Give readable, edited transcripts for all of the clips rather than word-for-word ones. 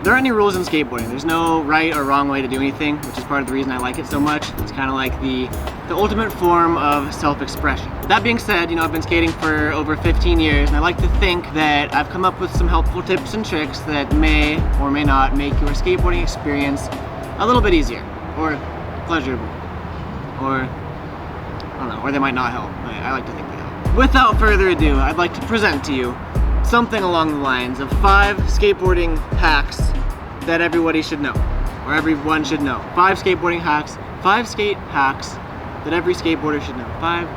There aren't any rules in skateboarding. There's no right or wrong way to do anything, which is part of the reason I like it so much. It's kind of like the ultimate form of self-expression. That being said, I've been skating for over 15 years, and I like to think that I've come up with some helpful tips and tricks that may or may not make your skateboarding experience a little bit easier, or pleasurable, or I don't know, or they might not help. I like to think they help. Without further ado, I'd like to present to you something along the lines of 5 skateboarding hacks that everybody should know, or everyone should know. 5 skateboarding hacks, 5 skate hacks that every skateboarder should know. 5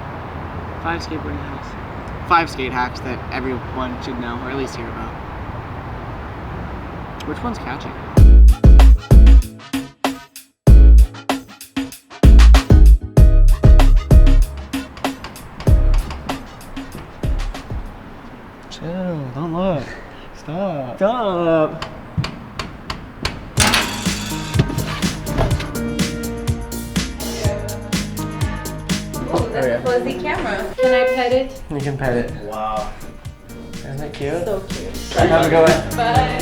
skateboarding hacks. 5 skate hacks that everyone should know, or at least hear about. Which one's catching? Chill, don't look. Stop. Stop. That's a fuzzy camera. Can I pet it? You can pet it. Wow. Isn't it cute? So cute. Have a good one. Bye.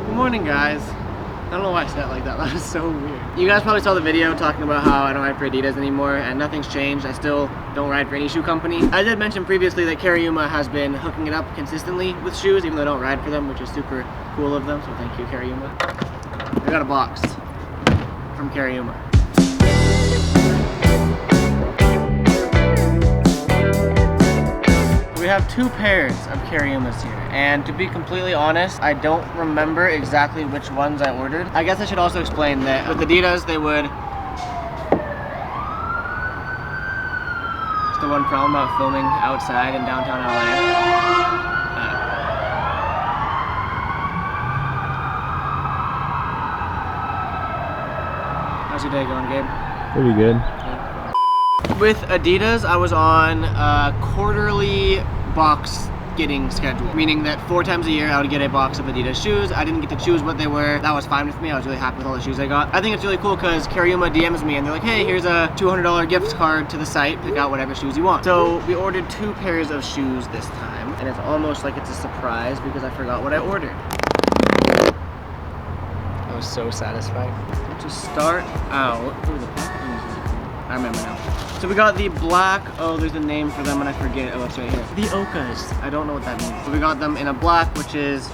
Good morning, guys. I don't know why I said it like that. That was so weird. You guys probably saw the video talking about how I don't ride for Adidas anymore, and nothing's changed. I still don't ride for any shoe company. I did mention previously that Kariyuma has been hooking it up consistently with shoes, even though I don't ride for them, which is super cool of them, so thank you, Kariyuma. I got a box from Kariyuma. We have 2 pairs of Kariyumas here, and to be completely honest, I don't remember exactly which ones I ordered. I guess I should also explain that with Adidas, they would... It's the one problem about filming outside in downtown LA. How's your day going, Gabe? Pretty good. With Adidas, I was on a quarterly box getting schedule, meaning that 4 times a year I would get a box of Adidas shoes. I didn't get to choose what they were. That was fine with me. I was really happy with all the shoes I got. I think it's really cool because Kariyuma DMs me and they're like, hey, here's a $200 gift card to the site. Pick out whatever shoes you want. So we ordered 2 pairs of shoes this time, and it's almost like it's a surprise because I forgot what I ordered. I was so satisfied. To start out, I remember now. So we got the black, oh, there's a name for them and I forget. Oh, it's right here. The Okas. I don't know what that means. So we got them in a black, which is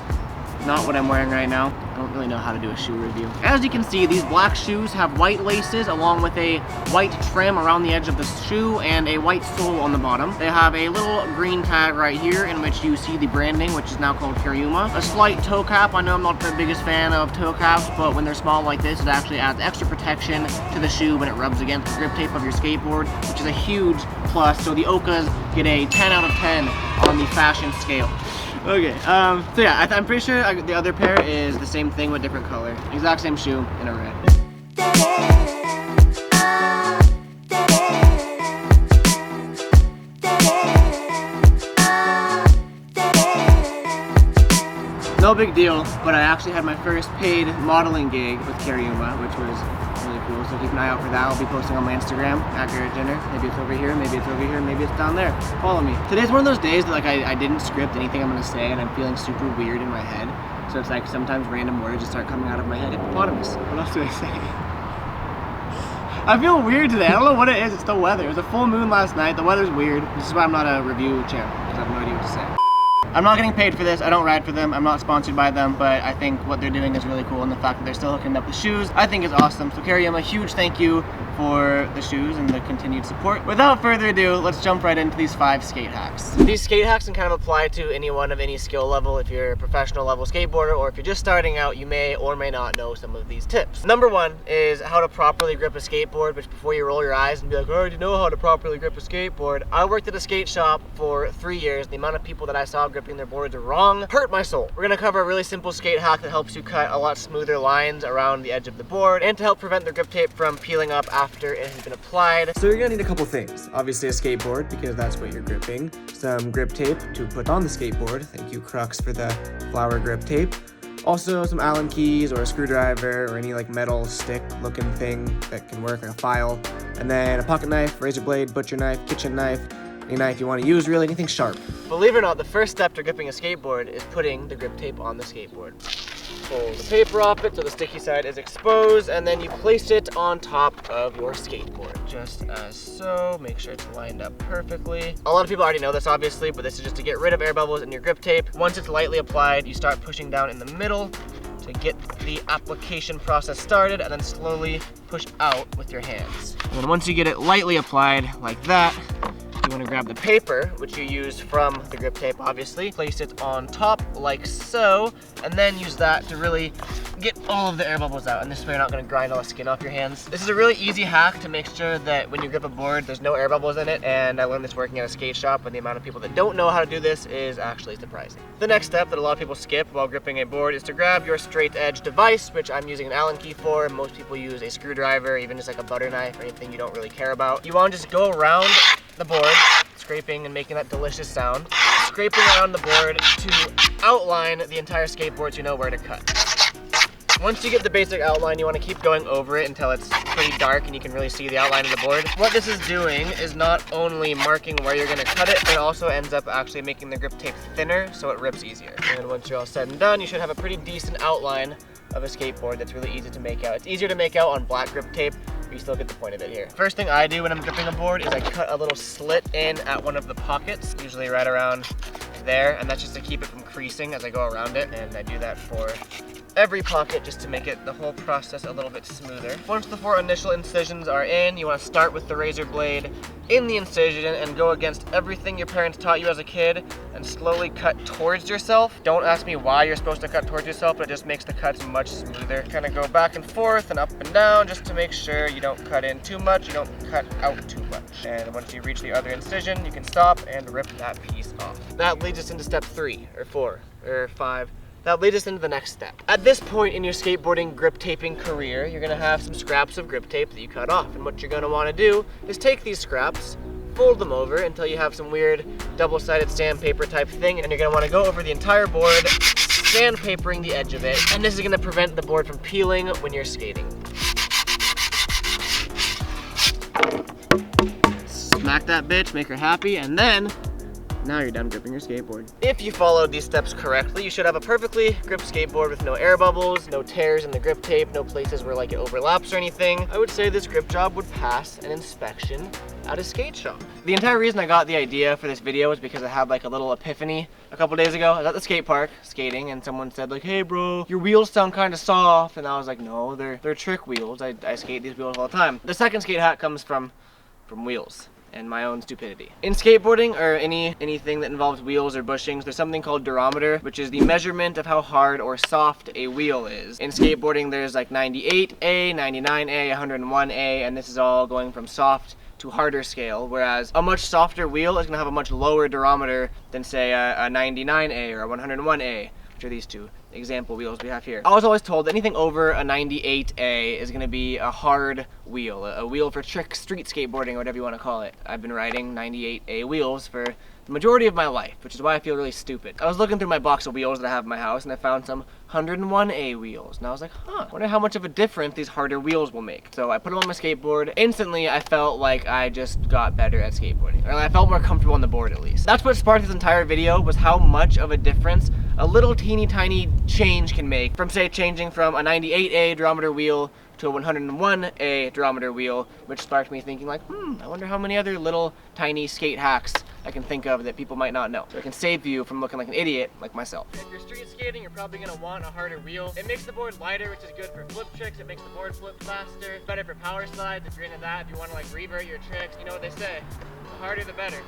not what I'm wearing right now. I don't really know how to do a shoe review. As you can see, these black shoes have white laces along with a white trim around the edge of the shoe and a white sole on the bottom. They have a little green tag right here in which you see the branding, which is now called Kariyuma. A slight toe cap. I know I'm not the biggest fan of toe caps, but when they're small like this, it actually adds extra protection to the shoe when it rubs against the grip tape of your skateboard, which is a huge plus. So the Okas get a 10 out of 10 on the fashion scale. Okay, so yeah, I'm pretty sure the other pair is the same thing with different color. Exact same shoe in a red. No big deal, but I actually had my first paid modeling gig with Kariyuma, which was really cool. So keep an eye out for that. I'll be posting on my Instagram at Garrett Ginner. Maybe it's over here, maybe it's over here, maybe it's down there. Follow me. Today's one of those days that I didn't script anything I'm gonna say, and I'm feeling super weird in my head. So it's like sometimes random words just start coming out of my head. Hippopotamus. What else do I say? I feel weird today. I don't know what it is. It's the weather. It was a full moon last night. The weather's weird. This is why I'm not a review channel, because I have no idea what to say. I'm not getting paid for this. I don't ride for them. I'm not sponsored by them, but I think what they're doing is really cool, and the fact that they're still hooking up the shoes, I think is awesome. So Kariyuma, a huge thank you for the shoes and the continued support. Without further ado, let's jump right into these 5 skate hacks. These skate hacks can kind of apply to anyone of any skill level. If you're a professional level skateboarder or if you're just starting out, you may or may not know some of these tips. Number 1 is how to properly grip a skateboard, which before you roll your eyes and be like, I already know how to properly grip a skateboard. I worked at a skate shop for 3 years. The amount of people that I saw gripping their boards wrong hurt my soul. We're gonna cover a really simple skate hack that helps you cut a lot smoother lines around the edge of the board and to help prevent the grip tape from peeling up after it has been applied. So you're gonna need a couple things. Obviously a skateboard, because that's what you're gripping. Some grip tape to put on the skateboard. Thank you, Crux, for the flower grip tape. Also some Allen keys or a screwdriver or any like metal stick looking thing that can work, like a file. And then a pocket knife, razor blade, butcher knife, kitchen knife, any knife you want to use, really, anything sharp. Believe it or not, the first step to gripping a skateboard is putting the grip tape on the skateboard. Pull the paper off it so the sticky side is exposed, and then you place it on top of your skateboard, just as so. Make sure it's lined up perfectly. A lot of people already know this, obviously, but this is just to get rid of air bubbles in your grip tape. Once it's lightly applied, you start pushing down in the middle to get the application process started, and then slowly push out with your hands. And then once you get it lightly applied like that, you want to grab the paper, which you use from the grip tape, obviously, place it on top like so, and then use that to really get all of the air bubbles out. And this way you're not going to grind all the skin off your hands. This is a really easy hack to make sure that when you grip a board, there's no air bubbles in it. And I learned this working at a skate shop, and the amount of people that don't know how to do this is actually surprising. The next step that a lot of people skip while gripping a board is to grab your straight edge device, which I'm using an Allen key for. Most people use a screwdriver, even just like a butter knife or anything you don't really care about. You want to just go around the board, scraping and making that delicious sound, scraping around the board to outline the entire skateboard so you know where to cut. Once you get the basic outline, you want to keep going over it until it's pretty dark and you can really see the outline of the board. What this is doing is not only marking where you're going to cut it, but it also ends up actually making the grip tape thinner so it rips easier. And once you're all said and done, you should have a pretty decent outline of a skateboard that's really easy to make out. It's easier to make out on black grip tape, but you still get the point of it here. First thing I do when I'm gripping a board is I cut a little slit in at one of the pockets, usually right around there, and that's just to keep it from creasing as I go around it. And I do that for every pocket just to make it the whole process a little bit smoother. Once the 4 initial incisions are in, you want to start with the razor blade in the incision and go against everything your parents taught you as a kid and slowly cut towards yourself. Don't ask me why you're supposed to cut towards yourself, but it just makes the cuts much smoother. Kind of go back and forth and up and down just to make sure you don't cut in too much, you don't cut out too much. And once you reach the other incision, you can stop and rip that piece off. That leads us into step 3 or 4 or 5. That leads us into the next step. At this point in your skateboarding grip taping career, you're gonna have some scraps of grip tape that you cut off. And what you're gonna wanna do is take these scraps, fold them over until you have some weird double-sided sandpaper type thing, and you're gonna wanna go over the entire board, sandpapering the edge of it, and this is gonna prevent the board from peeling when you're skating. Smack that bitch, make her happy, and then now you're done gripping your skateboard. If you followed these steps correctly, you should have a perfectly gripped skateboard with no air bubbles, no tears in the grip tape, no places where like it overlaps or anything. I would say this grip job would pass an inspection at a skate shop. The entire reason I got the idea for this video was because I had like a little epiphany a couple days ago. I was at the skate park skating and someone said like, hey bro, your wheels sound kind of soft. And I was like, no, they're trick wheels. I skate these wheels all the time. The second skate hack comes from wheels and my own stupidity. In skateboarding or anything that involves wheels or bushings, there's something called durometer, which is the measurement of how hard or soft a wheel is. In skateboarding, there's like 98A, 99A, 101A, and this is all going from soft to harder scale, whereas a much softer wheel is gonna have a much lower durometer than say a 99A or a 101A, which are these two example wheels we have here. I was always told that anything over a 98A is gonna be a hard wheel, a wheel for trick street skateboarding or whatever you want to call it. I've been riding 98A wheels for the majority of my life, which is why I feel really stupid. I was looking through my box of wheels that I have in my house and I found some 101A wheels, and I was like, I wonder how much of a difference these harder wheels will make. So I put them on my skateboard. Instantly, I felt like I just got better at skateboarding, or I felt more comfortable on the board at least. That's what sparked this entire video, was how much of a difference a little teeny tiny change can make from say changing from a 98A durometer wheel to a 101A durometer wheel, which sparked me thinking like, I wonder how many other little tiny skate hacks I can think of that people might not know. So it can save you from looking like an idiot like myself. If you're street skating, you're probably gonna want a harder wheel. It makes the board lighter, which is good for flip tricks. It makes the board flip faster. It's better for power slides if you're into that. If you wanna like revert your tricks, you know what they say, the harder the better.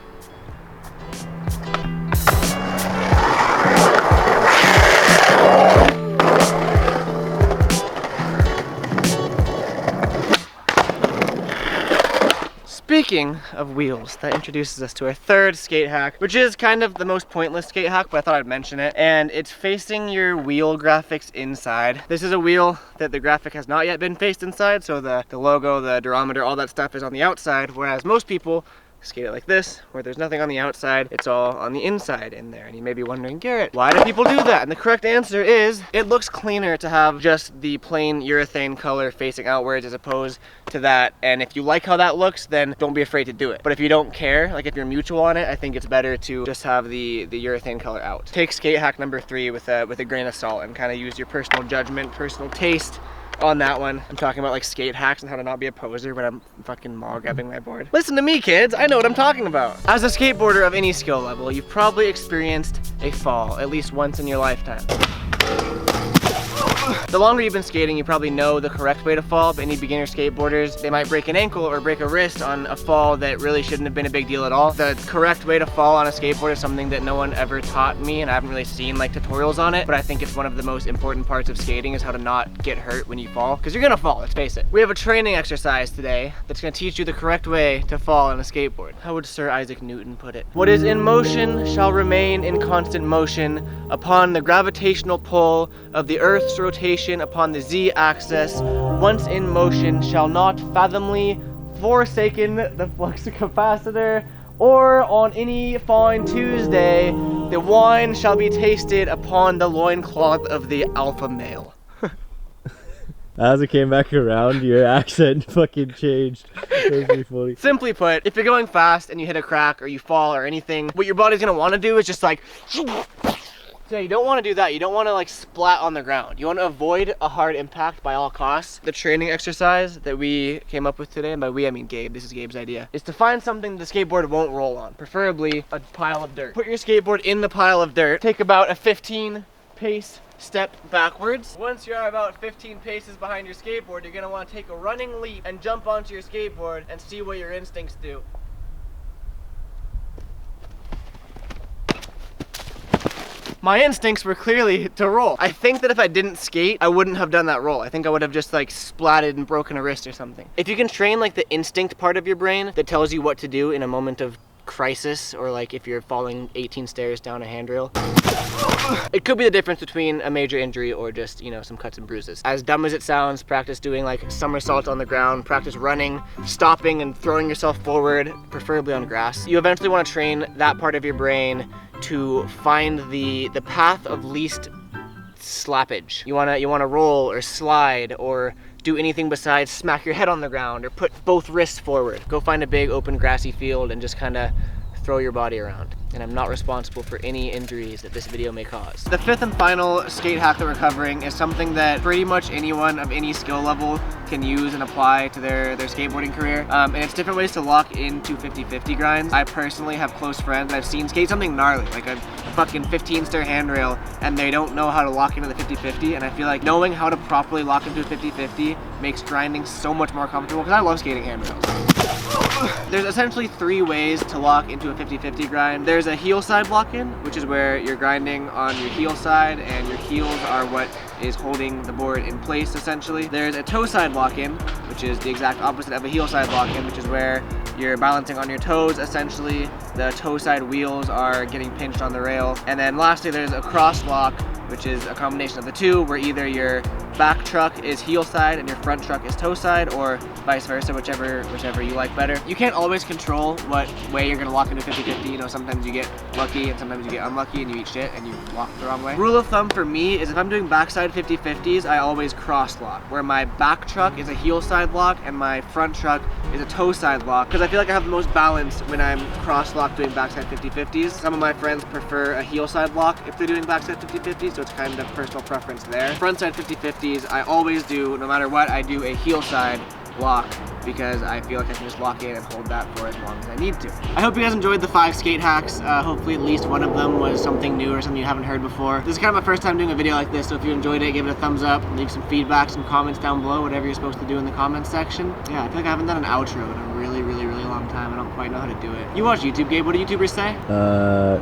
Speaking of wheels, that introduces us to our third skate hack, which is kind of the most pointless skate hack, but I thought I'd mention it. And it's facing your wheel graphics inside. This is a wheel that the graphic has not yet been faced inside, so the logo, the durometer, all that stuff is on the outside, whereas most people skate it like this, where there's nothing on the outside, it's all on the inside in there. And you may be wondering, Garrett, why do people do that? And the correct answer is, it looks cleaner to have just the plain urethane color facing outwards as opposed to that. And if you like how that looks, then don't be afraid to do it. But if you don't care, like if you're mutual on it, I think it's better to just have the urethane color out. Take skate hack number 3 with a grain of salt and kind of use your personal judgment, personal taste on that one. I'm talking about like skate hacks and how to not be a poser when I'm fucking mall grabbing my board. Listen to me, kids, I know what I'm talking about. As a skateboarder of any skill level, you've probably experienced a fall at least once in your lifetime. The longer you've been skating, you probably know the correct way to fall, but any beginner skateboarders, they might break an ankle or break a wrist on a fall that really shouldn't have been a big deal at all. The correct way to fall on a skateboard is something that no one ever taught me, and I haven't really seen like tutorials on it, but I think it's one of the most important parts of skating is how to not get hurt when you fall, because you're gonna fall, let's face it. We have a training exercise today that's gonna teach you the correct way to fall on a skateboard. How would Sir Isaac Newton put it? What is in motion shall remain in constant motion upon the gravitational pull of the Earth's rotation upon the z-axis. Once in motion shall not fathomly forsaken the flux capacitor, or on any fine Tuesday the wine shall be tasted upon the loincloth of the alpha male. As it came back around, your accent fucking changed. That was pretty funny. Simply put, if you're going fast and you hit a crack or you fall or anything, what your body's gonna want to do is just like, so you don't want to do that. You don't want to like splat on the ground. You want to avoid a hard impact by all costs. The training exercise that we came up with today, and by we I mean Gabe, this is Gabe's idea, is to find something the skateboard won't roll on, preferably a pile of dirt. Put your skateboard in the pile of dirt, take about a 15 pace step backwards. Once you're about 15 paces behind your skateboard, you're going to want to take a running leap and jump onto your skateboard and see what your instincts do. My instincts were clearly to roll. I think that if I didn't skate, I wouldn't have done that roll. I think I would have just like splatted and broken a wrist or something. If you can train like the instinct part of your brain that tells you what to do in a moment of crisis, or like if you're falling 18 stairs down a handrail, it could be the difference between a major injury or just, you know, some cuts and bruises. As dumb as it sounds, practice doing like somersaults on the ground, practice running, stopping and throwing yourself forward, preferably on grass. You eventually want to train that part of your brain to find the path of least slappage. You wanna roll or slide or do anything besides smack your head on the ground or put both wrists forward. Go find a big open grassy field and just kind of throw your body around. And I'm not responsible for any injuries that this video may cause. The fifth and final skate hack that we're covering is something that pretty much anyone of any skill level can use and apply to their skateboarding career. And it's different ways to lock into 50-50 grinds. I personally have close friends that I've seen skate something gnarly, like a fucking 15-stair handrail, and they don't know how to lock into the 50-50, and I feel like knowing how to properly lock into a 50-50 makes grinding so much more comfortable, because I love skating handrails. There's essentially 3 ways to lock into a 50-50 grind. There's a heel side lock-in, which is where you're grinding on your heel side and your heels are what is holding the board in place essentially. There's a toe side lock-in, which is the exact opposite of a heel side lock-in, which is where you're balancing on your toes essentially. The toe side wheels are getting pinched on the rail. And then lastly, there's a cross lock, which is a combination of the two, where either your back truck is heel side and your front truck is toe side, or vice versa, whichever you like better. You can't always control what way you're gonna lock into 50-50. You know, sometimes you get lucky and sometimes you get unlucky and you eat shit and you lock the wrong way. Rule of thumb for me is if I'm doing backside 50-50s, I always cross lock, where my back truck is a heel side lock and my front truck is a toe side lock, because I feel like I have the most balance when I'm cross lock doing backside 50-50s. Some of my friends prefer a heel side lock if they're doing backside 50-50s, so it's kind of personal preference there. Frontside 50-50s, I always do, no matter what, I do a heel side lock, because I feel like I can just lock in and hold that for as long as I need to. I hope you guys enjoyed the 5 skate hacks. Hopefully at least one of them was something new or something you haven't heard before. This is kind of my first time doing a video like this, so if you enjoyed it, give it a thumbs up, leave some feedback, some comments down below, whatever you're supposed to do in the comments section. Yeah, I feel like I haven't done an outro in a really long time. I don't quite know how to do it. You watch YouTube, Gabe. What do YouTubers say?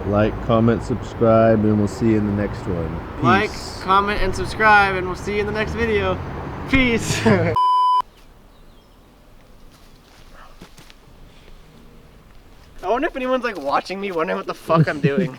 Like, comment, subscribe, and we'll see you in the next one. Peace. Like, comment, and subscribe, and we'll see you in the next video. Peace. I wonder if anyone's like watching me, wondering what the fuck I'm doing.